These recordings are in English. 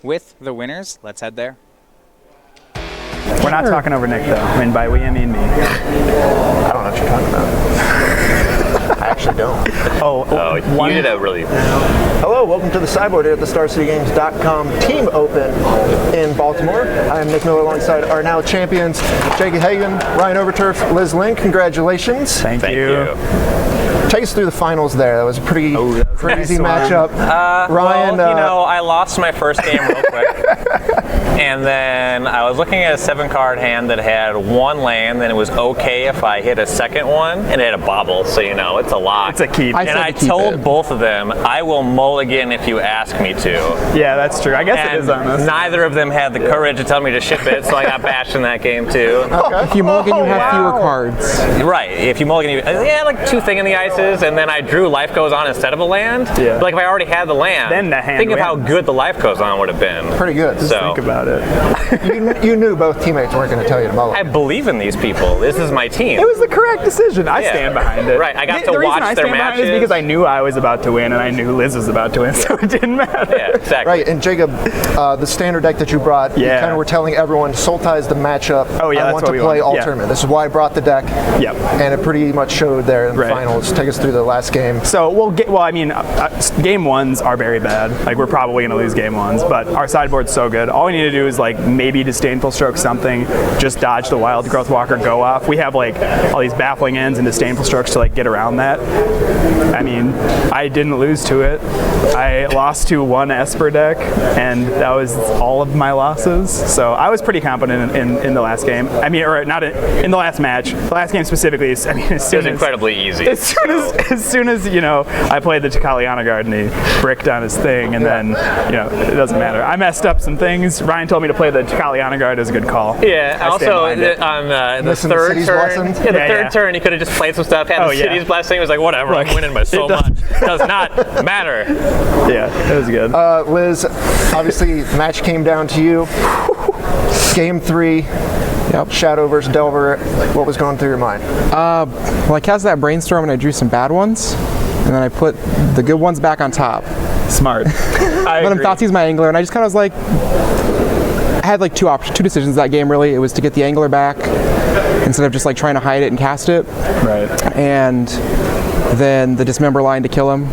with the winners. Let's head there. We're not talking over Nick, though. I mean, by we, I mean me. I don't know what you're talking about. I actually don't. You did a really... Hello, welcome to the sideboard here at the StarCityGames.com Team Open in Baltimore. I am Nick Miller alongside our now champions, Hagen, Ryan Overturf, Liz Lynn. Congratulations. Thank you. Take us through the finals there. That was a pretty crazy matchup. Ryan, well, I lost my first game real quick. And then I was looking at a 7-card hand that had one land, and it was okay if I hit a second one, and it had a bobble, so it's a lock. It's a keep. I told both of them, I will mulligan if you ask me to. Yeah, that's true. I guess it is on us. Neither of them had the courage to tell me to ship it, so I got bashed in that game too. Okay. If you mulligan, you have fewer cards. Right. If you mulligan, like 2 Thing in the Ices, and then I drew Life Goes On instead of a land. Yeah. But like if I already had the land, then the hand think of wins. how good the Life Goes On would have been. Pretty good. Just think about it. You knew both teammates weren't going to tell you to mulligan. I believe in these people. This is my team. It was the correct decision. I stand behind it. Right. I got to the watch reason I their stand behind matches. it is because I knew I was about to win and I knew Liz was about to win, so it didn't matter. Yeah, exactly. Right, and Jacob, the standard deck that you brought, you kind of were telling everyone, Sultai the matchup. I want to play all tournament. This is why I brought the deck. Yep. And it pretty much showed there in the finals. Take us through the last game. So game ones are very bad. Like we're probably going to lose game ones, but our sideboard's so good. All we need to do is like maybe Disdainful Stroke something, just dodge the Wild Growth Walker, go off. We have like all these Baffling Ends and Disdainful Strokes to like get around that. I mean, I didn't lose to it. I lost to one Esper deck, and that was all of my losses. So I was pretty confident in the last game. I mean, or not in the last match. The last game specifically. I mean, it was incredibly easy. As soon as I played the Takaliana Guard and he bricked on his thing, and then it doesn't matter. I messed up some things. Ryan told me to play the Takaliana Guard. It was a good call. Yeah. Also, on the third turn, turn, he could have just played some stuff. Had the City's Blessing. It was like whatever. I'm winning by so much. Does not matter. Yeah, it was good. Liz, obviously, the match came down to you. Game 3. Yep. Shadow versus Delver. What was going through your mind? Well, I cast that Brainstorm and I drew some bad ones, and then I put the good ones back on top. Smart. I let him Thoughtseize my Angler, and I just kind of was like, I had like two decisions that game really. It was to get the Angler back instead of just like trying to hide it and cast it. Right. And then the Dismember line to kill him.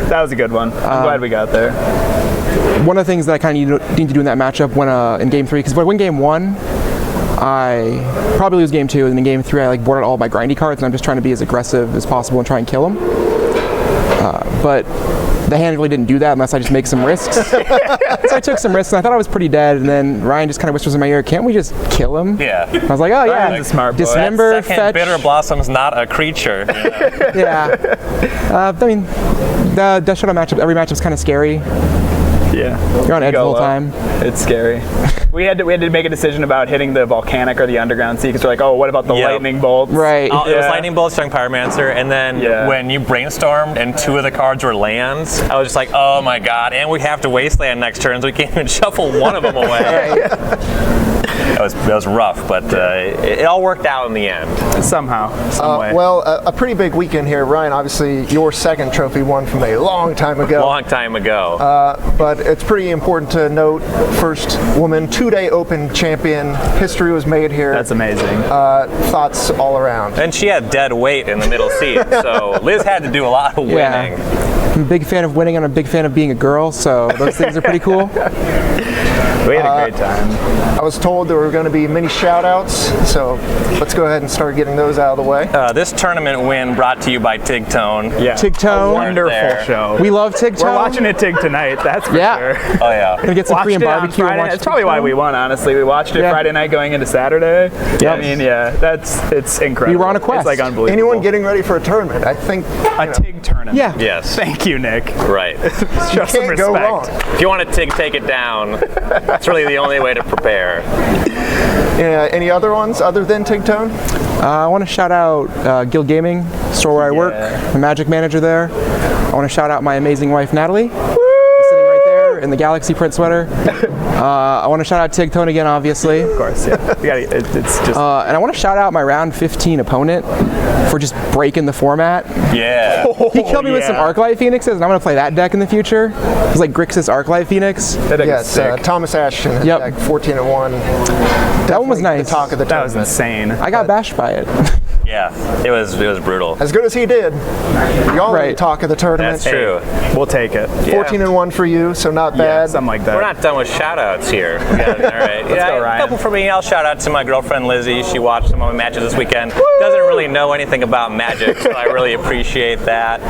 That was a good one. I'm glad we got there. One of the things that I kind of need to do in that matchup when in game 3, because if I win game 1, I probably lose game 2, and then in game 3 I like board out all my grindy cards, and I'm just trying to be as aggressive as possible and try and kill him. But the hand really didn't do that unless I just make some risks. So I took some risks, and I thought I was pretty dead, and then Ryan just kind of whispers in my ear, can't we just kill him? Yeah. I was like, oh yeah. Ryan's a smart boy. Dismember, that second fetch. Bitter Blossom's not a creature. Yeah. I mean, the Death Shadow matchup, every matchup's kind of scary. Yeah. You're on edge the whole time. It's scary. We had to make a decision about hitting the Volcanic or the Underground Sea, because we're like, oh, what about the Lightning Bolts? Right. It was Lightning Bolts, Strong Pyromancer, and then when you brainstormed and 2 of the cards were lands, I was just like, oh my god, and we have to Wasteland next turn, so we can't even shuffle one of them away. That was rough, but it all worked out in the end. Somehow, some way. Well, a pretty big weekend here. Ryan, obviously, your second trophy won from a long time ago. Long time ago. But it's pretty important to note, first woman 2-day Open champion. History was made here. That's amazing. Thoughts all around. And she had dead weight in the middle seat, so Liz had to do a lot of winning. Yeah. I'm a big fan of winning, and I'm a big fan of being a girl, so those things are pretty cool. We had a great time. I was told there were going to be many shout-outs, so let's go ahead and start getting those out of the way. This tournament win brought to you by Tigtone. Yeah. Tigtone. Wonderful show. We love Tigtone. We're watching it Tig tonight, that's for sure. Oh yeah. Gonna get some Watched Korean barbecue. That's probably why we won, honestly. We watched it Friday night going into Saturday. Yep. I mean, it's incredible. We were on a quest. It's like unbelievable. Anyone getting ready for a tournament, I think. A Tig tournament. Yeah. Yes. Thank you, Nick. Right. Show some Can't go wrong. respect. If you want to take it down, that's really the only way to prepare. Any other ones other than Tigtone? I want to shout out Guild Gaming, store where I work, the magic manager there. I want to shout out my amazing wife, Natalie. Sitting right there. in the Galaxy print sweater. I want to shout out Tig Tone again, obviously. Of course, yeah. It's just. And I want to shout out my round 15 opponent for just breaking the format. Yeah. He killed me with some Arclight Phoenixes, and I'm going to play that deck in the future. It's like Grixis Arclight Phoenix. That deck is Yes, sick. Thomas Ashton, Yep. like 14-1. That one was nice. The talk of the That was tournament. insane. I got bashed by it. Yeah. It was brutal. As good as he did, y'all Right. the talk of the tournament. That's true. We'll take it. 14-1 for you, so not Yeah, bad. something like that. We're not done with shout-outs here. All right. go, A Ryan. couple for me. I'll shout out to my girlfriend Lizzie. She watched some of my matches this weekend. Doesn't really know anything about Magic, so I really appreciate that.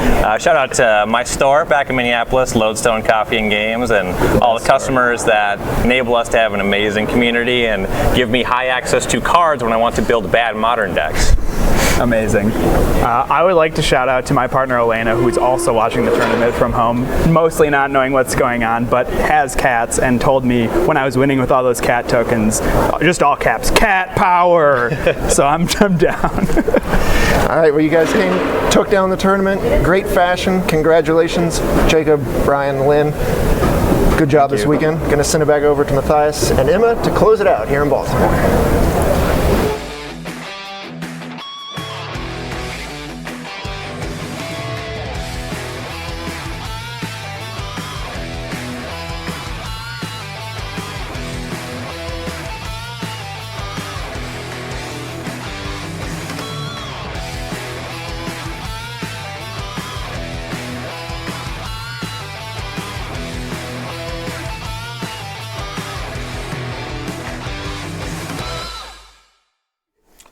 Shout out to my store back in Minneapolis, Lodestone Coffee and Games, and all the customers that enable us to have an amazing community and give me high access to cards when I want to build bad Modern decks. Amazing. I would like to shout out to my partner Elena, who's also watching the tournament from home, mostly not knowing what's going on, but has cats and told me when I was winning with all those cat tokens, just all caps, cat power. So I'm down. All right, well, you guys took down the tournament. Great fashion. Congratulations, Jacob, Brian, Lynn. Good job this weekend. Going to send it back over to Matthias and Emma to close it out here in Baltimore.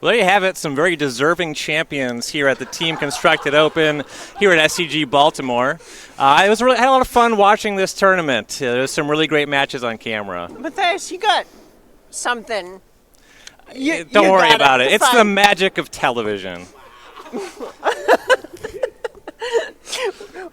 Well, there you have it, some very deserving champions here at the Team Constructed Open here at SCG Baltimore. It was really, had a lot of fun watching this tournament. There's some really great matches on camera. Matthias, you got something. Don't worry about it. It's the fine. magic of television.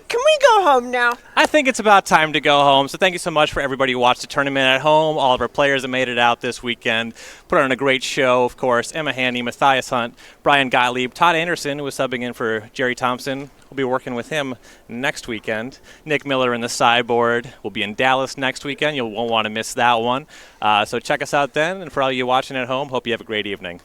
Can we go home now? I think it's about time to go home. So thank you so much for everybody who watched the tournament at home, all of our players that made it out this weekend. Put on a great show, of course. Emma Haney, Matthias Hunt, Brian Gottlieb, Todd Anderson, who was subbing in for Jerry Thompson. We'll be working with him next weekend. Nick Miller in the sideboard. We'll be in Dallas next weekend. You won't want to miss that one. So check us out then. And for all you watching at home, hope you have a great evening.